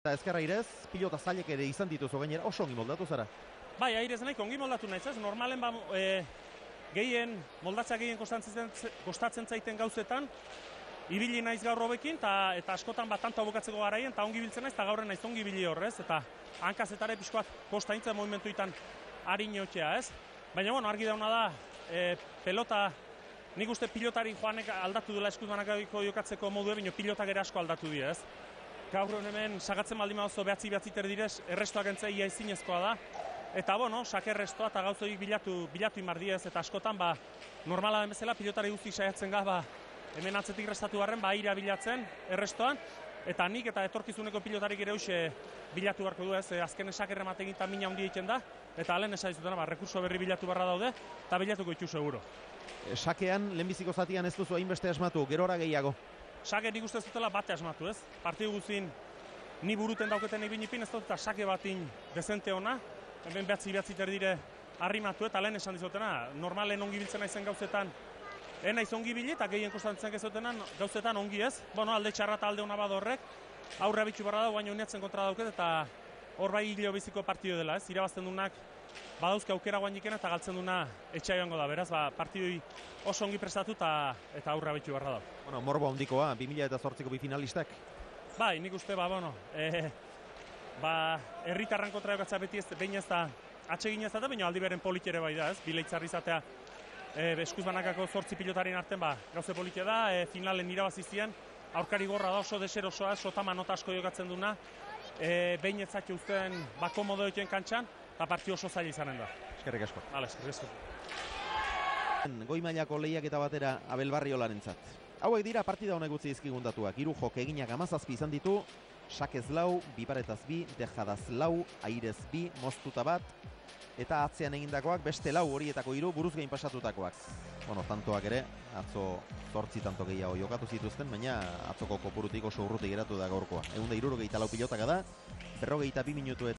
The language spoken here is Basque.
Eta ezker Airez, pilota zailek ere izan dituzu gainera, oso ongi moldatu zara. Bai, Airez nahiko ongi moldatu naiz, ez? Normalen gehien, moldatza gehien kostatzen zaiten gauzetan, ibili naiz gaur hobekin, eta askotan tanto abokatzeko garaien, eta ongi biltzen naiz, eta gaurren naiz ongi ibili horrez, eta hankazetare pixkoak kosta intzen movimentuetan harinotxea, ez? Baina, bueno, argi dauna da, pelota, nik uste pilotari joanek aldatu dela eskuzbanakabiko jokatzeko modua, baina pilotak ere asko aldatu dira, ez? Gaur hemen sagatzen baldin oso behatzi terdirez, errestoak entzai ia ezinezkoa da. Eta, bueno, sakerrestoa eta gauzoik bilatu imardiez, eta askotan, normala den bezala, pilotari guzti saiatzen ga, hemen atzetik restatu barren, aira bilatzen, errestoan, eta nik eta etorkizuneko pilotarik ere hoxe bilatu beharko du, ez, azken sakerre mategin eta mina handia egiten da, eta alen esaizutena, rekurso berri bilatu barra daude, eta bilatuko ditu seguro. Sakean, lehenbiziko zatian ez duzu hainbeste asmatu, gerora gehiago? Sake nik uste zutela bate asmatu, ez? Partidu guzin ni buruten dauketen egin ipin ez dut, eta sake batin dezente ona, hemen behatzi terdire arrimatu, eta lehen esan dizutena, normalen ongi biltzen naizen gauzetan, naiz ongi bili, eta gehien kostantzen gauzetan ongi ez, bueno, alde txarra eta alde hona bada horrek, aurra bitxu barra da, baina uniatzen kontra dauket, eta hor bai hilo biziko partidu dela, ez? Irabazten dunak badauzke aukera guanikena eta galtzen duna etxai joango da, beraz, partidui oso ongi prestatu eta aurra bitxu barra da. Bueno, morbo handikoa, 2008ko bi finalistak? Bai, nik uste, herritarran kontra jokatza beti ez, behin ez da, atsegin ez da, baina aldi beren polit ere bai da, ez? Bileitzarri izatea, eskuzbanakako 8 pilotarien arten, gauze politia da, finalen irabazizien, aurkari gorra da oso deserosoa, sotama nota asko jokatzen duna, behin ez zaki uzten komodo egiten kantxan, eta partio oso zaila izanen da. Eskerrik asko. Hala, eskerrik asko. Goi mailako lehiak eta batera Abel Barriolarentzat. Hauek dira partida honek utzi izkigundatuak. 3 jok eginak 17 izan ditu, Sakez 4, Biparetaz 2, Dejadaz 4, Airez 2, Moztuta 1, eta atzean egindakoak beste 4 horietako 3 buruz gain pasatutakoak. Bueno, tantoak ere, atzo 8 tanto gehiago jokatu zituzten, baina atzoko kopurutik oso urruti geratu da gaurkoa. 164 pilotaka da, 42 minutu